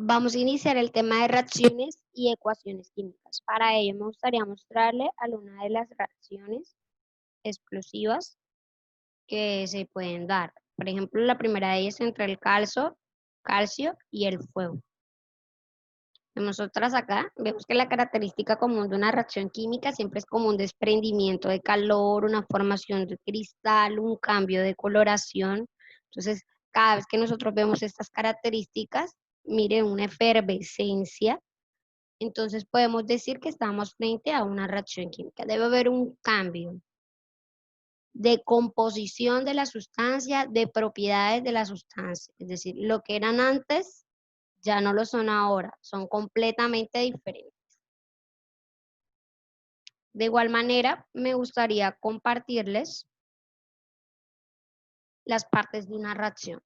Vamos a iniciar el tema de reacciones y ecuaciones químicas. Para ello me gustaría mostrarle algunas de las reacciones explosivas que se pueden dar. Por ejemplo, la primera de ellas entre el calcio y el fuego. Nosotras acá vemos que la característica común de una reacción química siempre es como un desprendimiento de calor, una formación de cristal, un cambio de coloración. Entonces, cada vez que nosotros vemos estas características, mire, una efervescencia, entonces podemos decir que estamos frente a una reacción química. Debe haber un cambio de composición de la sustancia, de propiedades de la sustancia. Es decir, lo que eran antes ya no lo son ahora, son completamente diferentes. De igual manera, me gustaría compartirles las partes de una reacción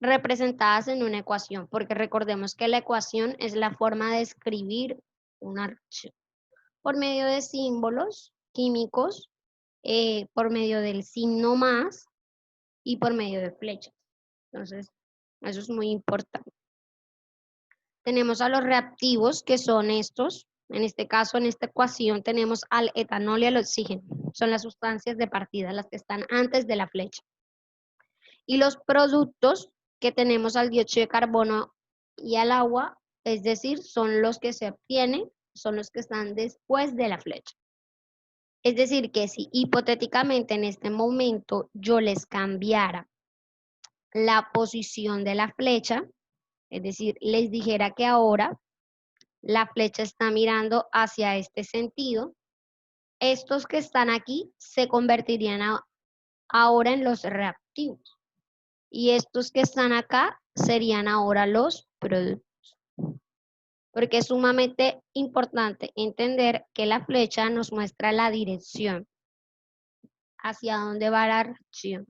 representadas en una ecuación, porque recordemos que la ecuación es la forma de escribir una reacción por medio de símbolos químicos, por medio del signo más y por medio de flechas. Entonces, eso es muy importante. Tenemos a los reactivos, que son estos. En este caso, en esta ecuación, tenemos al etanol y al oxígeno. Son las sustancias de partida, las que están antes de la flecha. Y los productos, que tenemos al dióxido de carbono y al agua, es decir, son los que se obtienen, son los que están después de la flecha. Es decir, que si hipotéticamente en este momento yo les cambiara la posición de la flecha, es decir, les dijera que ahora la flecha está mirando hacia este sentido, estos que están aquí se convertirían ahora en los reactivos y estos que están acá serían ahora los productos. Porque es sumamente importante entender que la flecha nos muestra la dirección hacia dónde va la reacción.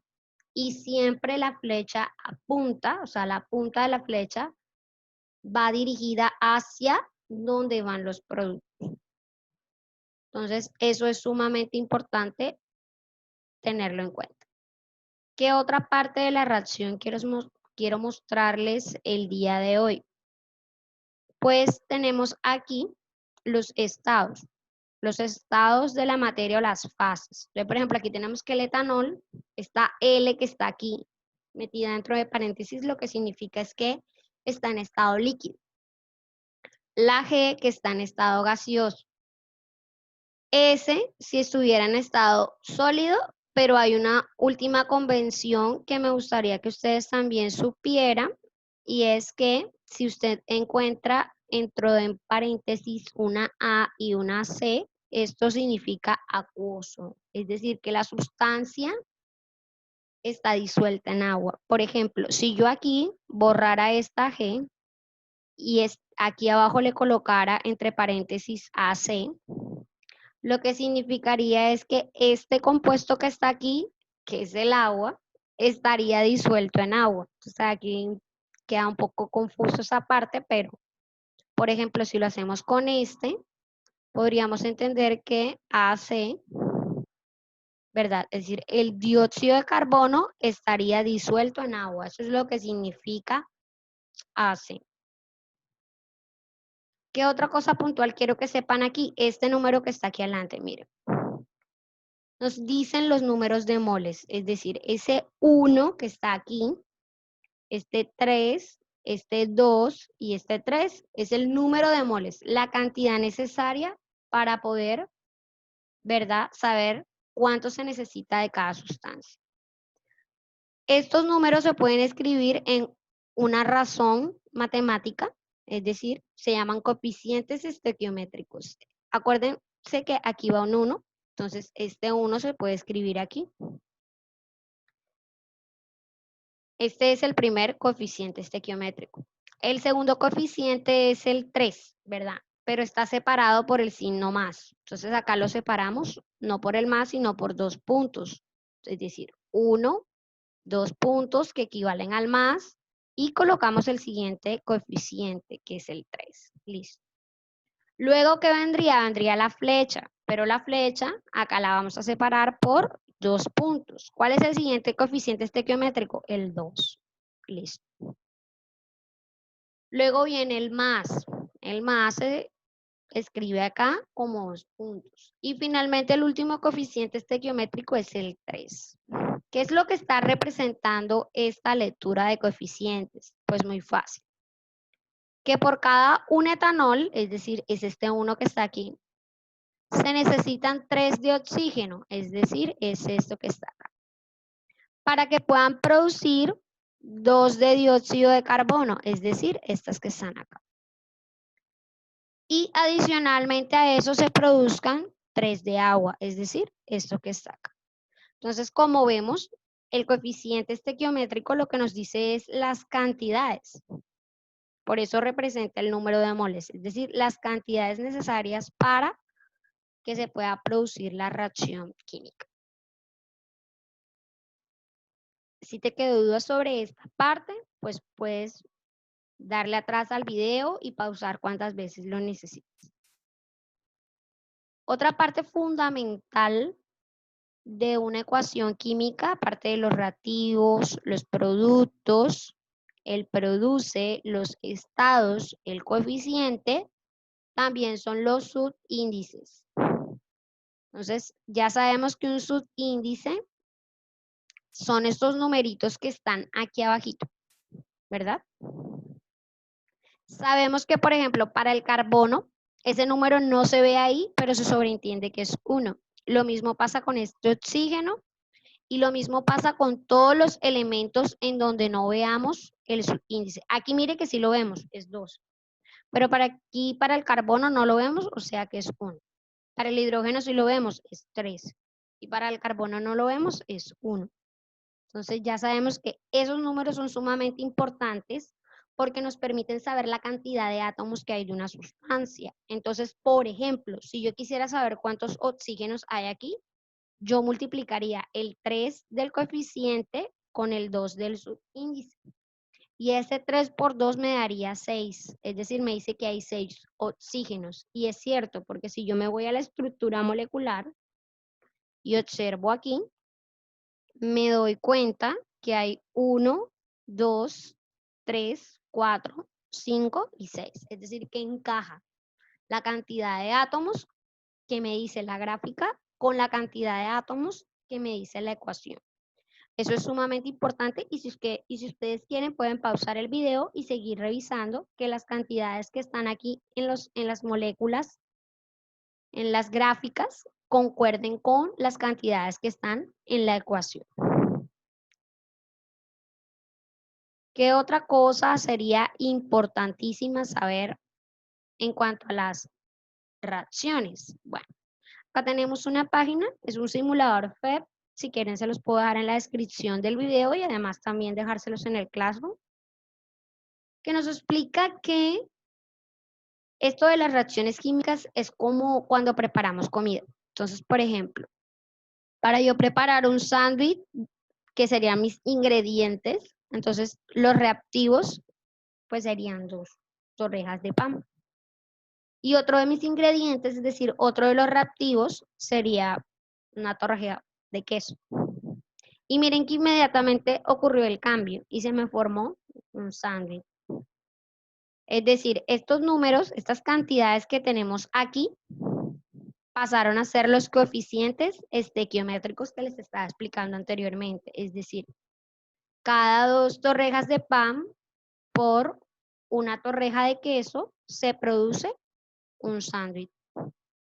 Y siempre la flecha apunta, o sea, la punta de la flecha va dirigida hacia donde van los productos. Entonces, eso es sumamente importante tenerlo en cuenta. ¿Qué otra parte de la reacción quiero mostrarles el día de hoy? Pues tenemos aquí los estados de la materia o las fases. Entonces, por ejemplo, aquí tenemos que el etanol, esta L que está aquí metida dentro de paréntesis, lo que significa es que está en estado líquido. La G que está en estado gaseoso. S si estuviera en estado sólido, pero hay una última convención que me gustaría que ustedes también supieran, y es que si usted encuentra dentro de paréntesis una A y una C, esto significa acuoso, es decir, que la sustancia está disuelta en agua. Por ejemplo, si yo aquí borrara esta G y aquí abajo le colocara entre paréntesis AC, lo que significaría es que este compuesto que está aquí, que es el agua, estaría disuelto en agua. O sea, aquí queda un poco confuso esa parte, pero, por ejemplo, si lo hacemos con este, podríamos entender que AC, ¿verdad? Es decir, el dióxido de carbono estaría disuelto en agua. Eso es lo que significa AC. ¿Qué otra cosa puntual quiero que sepan aquí? Este número que está aquí adelante, miren. Nos dicen los números de moles, es decir, ese 1 que está aquí, este 3, este 2 y este 3 es el número de moles, la cantidad necesaria para poder, ¿verdad?, saber cuánto se necesita de cada sustancia. Estos números se pueden escribir en una razón matemática, es decir, se llaman coeficientes estequiométricos. Acuérdense que aquí va un 1, entonces este 1 se puede escribir aquí. Este es el primer coeficiente estequiométrico. El segundo coeficiente es el 3, ¿verdad? Pero está separado por el signo más. Entonces acá lo separamos no por el más, sino por 2 puntos. Es decir, 1, 2 puntos que equivalen al más y colocamos el siguiente coeficiente, que es el 3. Listo. Luego, ¿qué vendría? Vendría la flecha, pero la flecha acá la vamos a separar por 2 puntos. ¿Cuál es el siguiente coeficiente estequiométrico? El 2. Listo. Luego viene el más. El más se escribe acá como 2 puntos. Y finalmente el último coeficiente estequiométrico es el 3. ¿Qué es lo que está representando esta lectura de coeficientes? Pues muy fácil. Que por cada un etanol, es decir, es este uno que está aquí, se necesitan 3 de oxígeno, es decir, es esto que está acá, para que puedan producir 2 de dióxido de carbono, es decir, estas que están acá. Y adicionalmente a eso se produzcan 3 de agua, es decir, esto que está acá. Entonces, como vemos, el coeficiente estequiométrico lo que nos dice es las cantidades. Por eso representa el número de moles, es decir, las cantidades necesarias para que se pueda producir la reacción química. Si te quedó duda sobre esta parte, pues puedes darle atrás al video y pausar cuantas veces lo necesites. Otra parte fundamental de una ecuación química, aparte de los reactivos, los productos, el produce, los estados, el coeficiente, también son los subíndices. Entonces, ya sabemos que un subíndice son estos numeritos que están aquí abajito, ¿verdad? Sabemos que, por ejemplo, para el carbono, ese número no se ve ahí, pero se sobreentiende que es 1. Lo mismo pasa con este oxígeno y lo mismo pasa con todos los elementos en donde no veamos el subíndice. Aquí mire que sí lo vemos, es 2. Pero para aquí, para el carbono no lo vemos, o sea que es 1. Para el hidrógeno sí lo vemos, es 3. Y para el carbono no lo vemos, es 1. Entonces ya sabemos que esos números son sumamente importantes porque nos permiten saber la cantidad de átomos que hay de una sustancia. Entonces, por ejemplo, si yo quisiera saber cuántos oxígenos hay aquí, yo multiplicaría el 3 del coeficiente con el 2 del subíndice. Y ese 3 por 2 me daría 6, es decir, me dice que hay 6 oxígenos. Y es cierto, porque si yo me voy a la estructura molecular y observo aquí, me doy cuenta que hay 1, 2, 3, 4, 5 y 6. Es decir, que encaja la cantidad de átomos que me dice la gráfica con la cantidad de átomos que me dice la ecuación. Eso es sumamente importante y si ustedes quieren pueden pausar el video y seguir revisando que las cantidades que están aquí en las moléculas, en las gráficas, concuerden con las cantidades que están en la ecuación. ¿Qué otra cosa sería importantísima saber en cuanto a las reacciones? Bueno, acá tenemos una página, es un simulador FEB. Si quieren se los puedo dejar en la descripción del video y además también dejárselos en el Classroom, que nos explica que esto de las reacciones químicas es como cuando preparamos comida. Entonces, por ejemplo, para yo preparar un sándwich, que serían mis ingredientes, entonces los reactivos pues serían 2 torrejas de pan. Y otro de mis ingredientes, es decir, otro de los reactivos, sería una torreja de queso. Y miren que inmediatamente ocurrió el cambio y se me formó un sándwich. Es decir, estos números, estas cantidades que tenemos aquí, pasaron a ser los coeficientes estequiométricos que les estaba explicando anteriormente. Es decir, cada 2 torrejas de pan por una torreja de queso se produce un sándwich.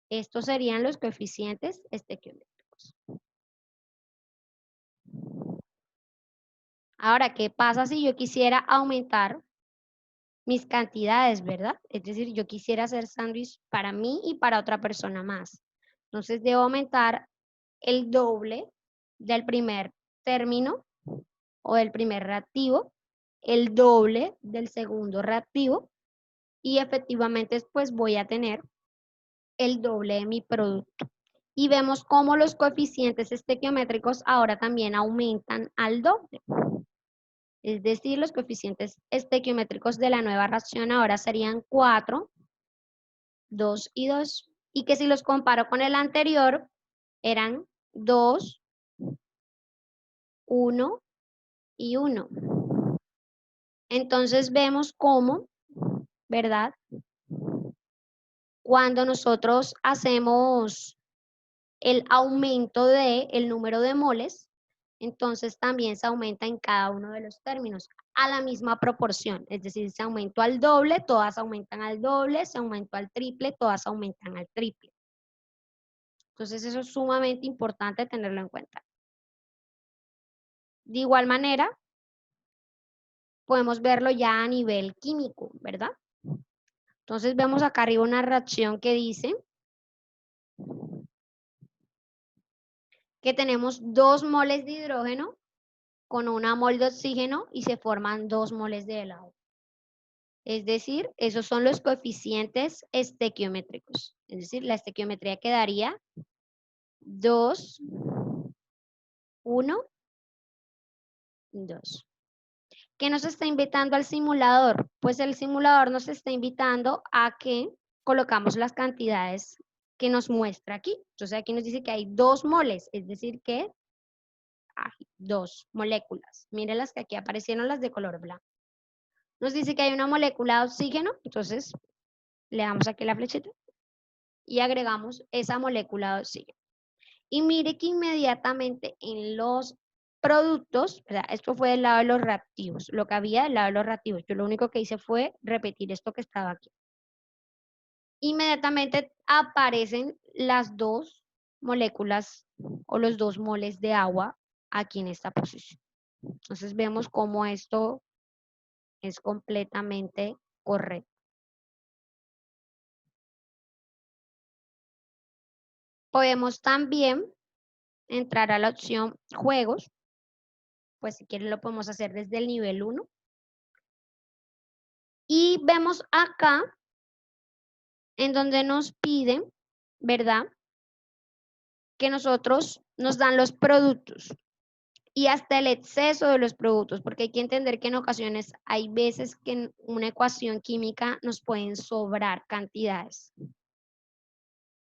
Estos serían los coeficientes estequiométricos. Ahora, ¿qué pasa si yo quisiera aumentar mis cantidades, verdad? Es decir, yo quisiera hacer sándwich para mí y para otra persona más. Entonces, debo aumentar el doble del primer término o del primer reactivo, el doble del segundo reactivo y efectivamente pues voy a tener el doble de mi producto. Y vemos cómo los coeficientes estequiométricos ahora también aumentan al doble. Es decir, los coeficientes estequiométricos de la nueva reacción ahora serían 4, 2 y 2. Y que si los comparo con el anterior, eran 2, 1 y 1. Entonces vemos cómo ¿verdad? Cuando nosotros hacemos el aumento del número de moles, entonces también se aumenta en cada uno de los términos a la misma proporción. Es decir, si aumentó al doble, todas aumentan al doble, si aumentó al triple, todas aumentan al triple. Entonces eso es sumamente importante tenerlo en cuenta. De igual manera, podemos verlo ya a nivel químico, ¿verdad? Entonces vemos acá arriba una reacción que dice que tenemos 2 moles de hidrógeno con 1 mol de oxígeno y se forman 2 moles de helado. Es decir, esos son los coeficientes estequiométricos. Es decir, la estequiometría quedaría 2, 1, 2. ¿Qué nos está invitando al simulador? Pues el simulador nos está invitando a que colocamos las cantidades que nos muestra aquí. Entonces aquí nos dice que hay 2 moles, es decir que hay 2 moléculas. Miren las que aquí aparecieron, las de color blanco. Nos dice que hay una molécula de oxígeno, entonces le damos aquí la flechita y agregamos esa molécula de oxígeno. Y mire que inmediatamente en los productos, ¿verdad? Esto fue del lado de los reactivos, lo que había del lado de los reactivos. Yo lo único que hice fue repetir esto que estaba aquí. Inmediatamente aparecen las 2 moléculas o los 2 moles de agua aquí en esta posición. Entonces vemos cómo esto es completamente correcto. Podemos también entrar a la opción juegos, pues si quieren lo podemos hacer desde el nivel 1. Y vemos acá en donde nos piden, ¿verdad? Que nosotros nos dan los productos y hasta el exceso de los productos, porque hay que entender que en ocasiones hay veces que en una ecuación química nos pueden sobrar cantidades.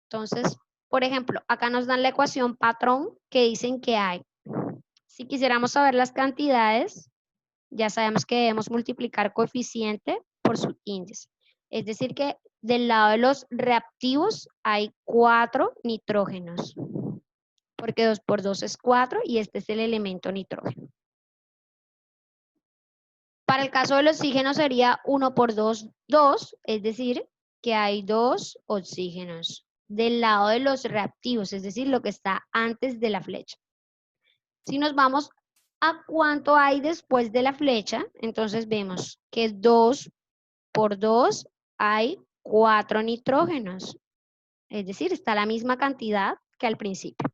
Entonces, por ejemplo, acá nos dan la ecuación patrón que dicen que hay. Si quisiéramos saber las cantidades, ya sabemos que debemos multiplicar coeficiente por su índice. Es decir que del lado de los reactivos hay 4 nitrógenos, porque 2 por 2 es 4 y este es el elemento nitrógeno. Para el caso del oxígeno sería 1 por 2, 2, es decir, que hay 2 oxígenos del lado de los reactivos, es decir, lo que está antes de la flecha. Si nos vamos a cuánto hay después de la flecha, entonces vemos que 2 por 2 hay 4 nitrógenos, es decir, está la misma cantidad que al principio.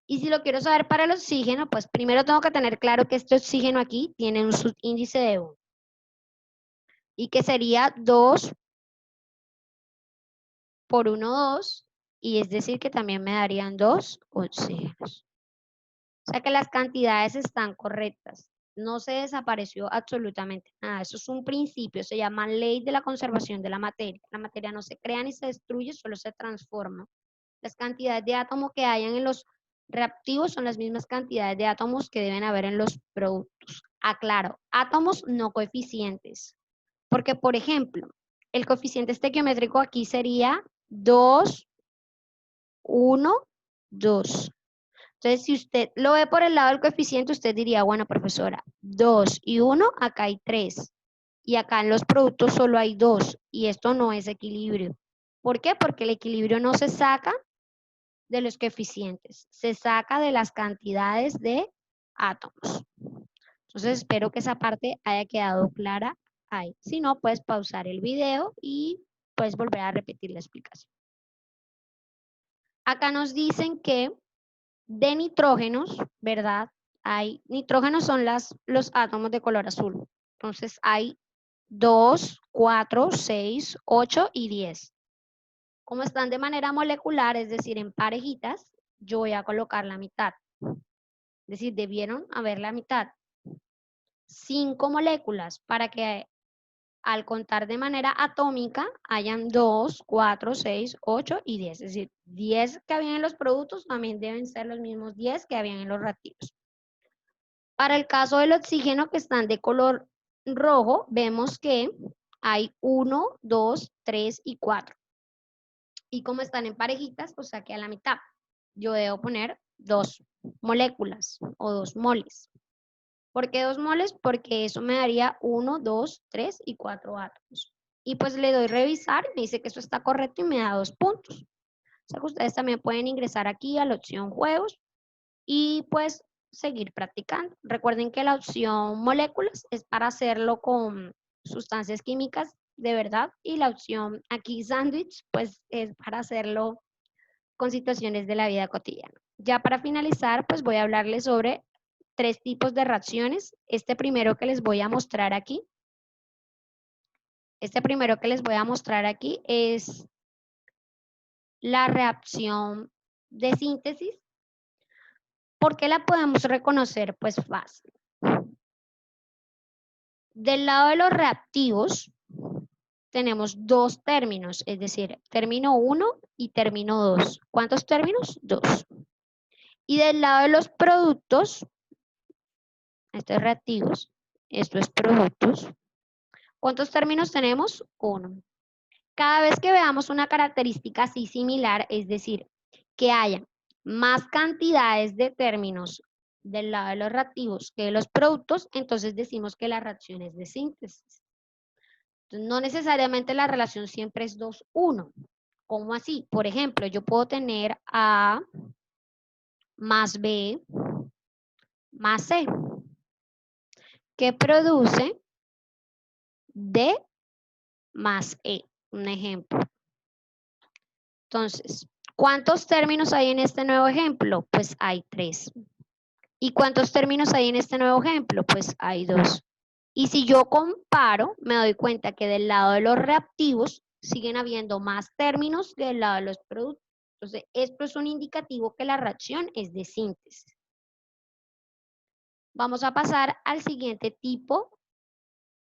Y si lo quiero saber para el oxígeno, pues primero tengo que tener claro que este oxígeno aquí tiene un subíndice de 1 y que sería 2 por 1, 2, y es decir que también me darían 2 oxígenos. O sea que las cantidades están correctas. No se desapareció absolutamente nada. Eso es un principio, se llama ley de la conservación de la materia. La materia no se crea ni se destruye, solo se transforma. Las cantidades de átomos que hayan en los reactivos son las mismas cantidades de átomos que deben haber en los productos. Aclaro, átomos no coeficientes. Porque, por ejemplo, el coeficiente estequiométrico aquí sería 2, 1, 2. Entonces, si usted lo ve por el lado del coeficiente, usted diría, bueno, profesora, 2 y 1, acá hay 3. Y acá en los productos solo hay 2. Y esto no es equilibrio. ¿Por qué? Porque el equilibrio no se saca de los coeficientes, se saca de las cantidades de átomos. Entonces, espero que esa parte haya quedado clara ahí. Si no, puedes pausar el video y puedes volver a repetir la explicación. Acá nos dicen que de nitrógenos, ¿verdad? Hay nitrógenos son los átomos de color azul. Entonces hay 2, 4, 6, 8 y 10. Como están de manera molecular, es decir, en parejitas, yo voy a colocar la mitad. Es decir, debieron haber la mitad. 5 moléculas para que al contar de manera atómica hayan 2, 4, 6, 8 y 10. Es decir, 10 que habían en los productos también deben ser los mismos 10 que habían en los reactivos. Para el caso del oxígeno que están de color rojo, vemos que hay 1, 2, 3 y 4. Y como están en parejitas, pues saqué a la mitad. Yo debo poner 2 moléculas o 2 moles. ¿Por qué 2 moles? Porque eso me daría 1, 2, 3 y 4 átomos. Y pues le doy revisar, me dice que eso está correcto y me da 2 puntos. O sea que ustedes también pueden ingresar aquí a la opción juegos y pues seguir practicando. Recuerden que la opción moléculas es para hacerlo con sustancias químicas de verdad y la opción aquí sándwich pues es para hacerlo con situaciones de la vida cotidiana. Ya para finalizar pues voy a hablarles sobre 3 tipos de reacciones. Este primero que les voy a mostrar aquí es la reacción de síntesis. ¿Por qué la podemos reconocer? Pues fácil. Del lado de los reactivos tenemos 2 términos, es decir, término 1 y término 2. ¿Cuántos términos? 2. Y del lado de los productos, esto es reactivos, esto es productos. ¿Cuántos términos tenemos? 1. Cada vez que veamos una característica así similar, es decir, que haya más cantidades de términos del lado de los reactivos que de los productos, entonces decimos que la reacción es de síntesis. Entonces, no necesariamente la relación siempre es 2-1. ¿Cómo así? Por ejemplo, yo puedo tener A más B más C, que produce D más E. Un ejemplo. Entonces, ¿cuántos términos hay en este nuevo ejemplo? Pues hay 3. ¿Y cuántos términos hay en este nuevo ejemplo? Pues hay 2. Y si yo comparo, me doy cuenta que del lado de los reactivos siguen habiendo más términos que del lado de los productos. Entonces, esto es un indicativo que la reacción es de síntesis. Vamos a pasar al siguiente tipo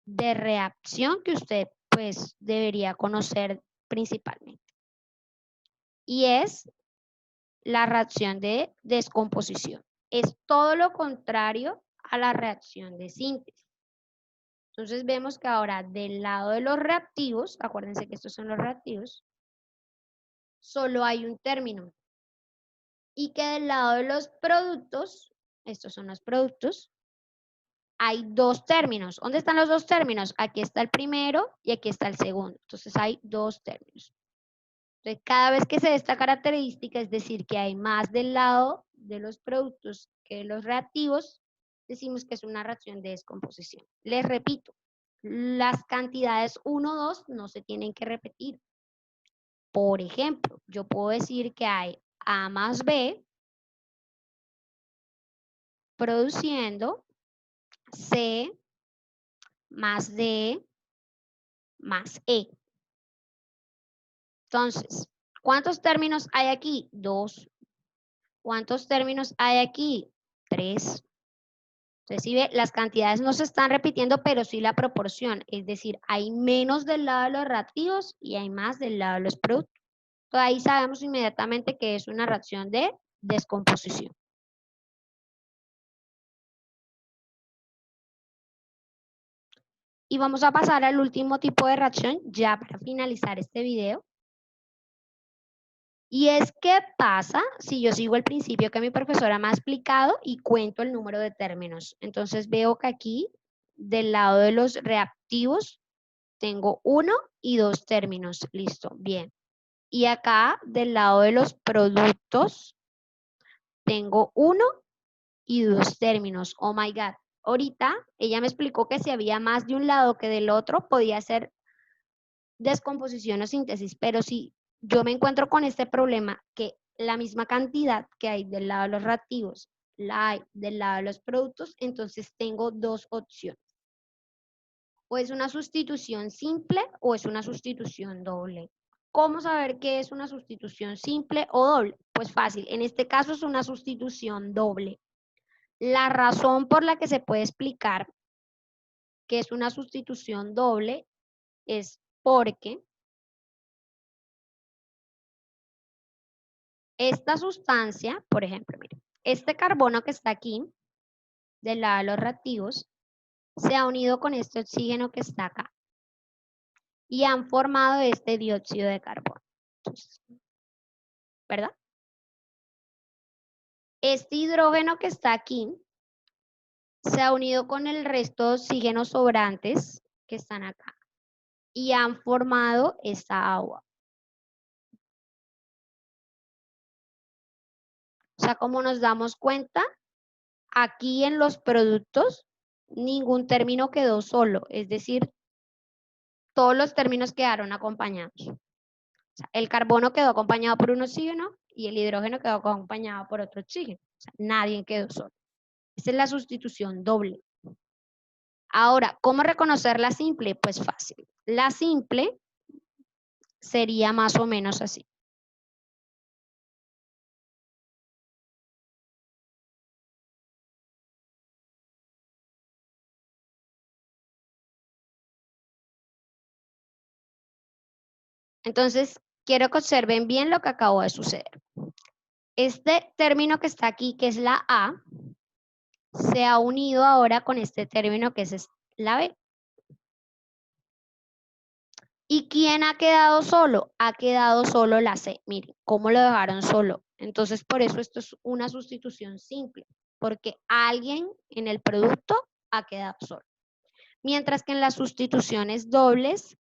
de reacción que usted pues debería conocer principalmente. Y es la reacción de descomposición. Es todo lo contrario a la reacción de síntesis. Entonces vemos que ahora del lado de los reactivos, acuérdense que estos son los reactivos, solo hay un término. Y que del lado de los productos, estos son los productos, hay 2 términos. ¿Dónde están los 2 términos? Aquí está el primero y aquí está el segundo. Entonces hay 2 términos. Entonces, cada vez que se dé esta característica, es decir, que hay más del lado de los productos que de los reactivos, decimos que es una reacción de descomposición. Les repito, las cantidades 1, 2 no se tienen que repetir. Por ejemplo, yo puedo decir que hay A más B produciendo C más D más E. Entonces, ¿cuántos términos hay aquí? 2. ¿Cuántos términos hay aquí? 3. Entonces, si ve, las cantidades no se están repitiendo, pero sí la proporción. Es decir, hay menos del lado de los reactivos y hay más del lado de los productos. Entonces, ahí sabemos inmediatamente que es una reacción de descomposición. Y vamos a pasar al último tipo de reacción ya para finalizar este video. Y es qué pasa si yo sigo el principio que mi profesora me ha explicado y cuento el número de términos. Entonces veo que aquí del lado de los reactivos tengo 1 y 2 términos. Listo, bien. Y acá del lado de los productos tengo 1 y 2 términos. Oh my God. Ahorita ella me explicó que si había más de un lado que del otro podía ser descomposición o síntesis, pero si yo me encuentro con este problema que la misma cantidad que hay del lado de los reactivos la hay del lado de los productos, entonces tengo 2 opciones. O es una sustitución simple o es una sustitución doble. ¿Cómo saber qué es una sustitución simple o doble? Pues fácil, en este caso es una sustitución doble. La razón por la que se puede explicar que es una sustitución doble es porque esta sustancia, por ejemplo, miren, este carbono que está aquí, del lado de los reactivos, se ha unido con este oxígeno que está acá. y han formado este dióxido de carbono. Entonces, ¿verdad? Este hidrógeno que está aquí se ha unido con el resto de oxígenos sobrantes que están acá y han formado esta agua. O sea, como nos damos cuenta, aquí en los productos ningún término quedó solo, es decir, todos los términos quedaron acompañados. O sea, el carbono quedó acompañado por un oxígeno y el hidrógeno quedó acompañado por otro oxígeno. O sea, nadie quedó solo. Esa es la sustitución doble. Ahora, ¿cómo reconocer la simple? Pues fácil. La simple sería más o menos así. Entonces, quiero que observen bien lo que acabó de suceder. Este término que está aquí, que es la A, se ha unido ahora con este término que es la B. ¿Y quién ha quedado solo? Ha quedado solo la C. Miren, ¿cómo lo dejaron solo? Entonces, por eso esto es una sustitución simple, porque alguien en el producto ha quedado solo. Mientras que en las sustituciones dobles,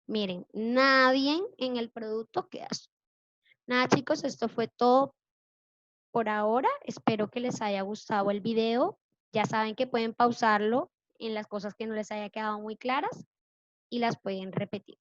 miren, nadie en el producto queda solo. Nada, chicos, esto fue todo por ahora. Espero que les haya gustado el video. Ya saben que pueden pausarlo en las cosas que no les haya quedado muy claras y las pueden repetir.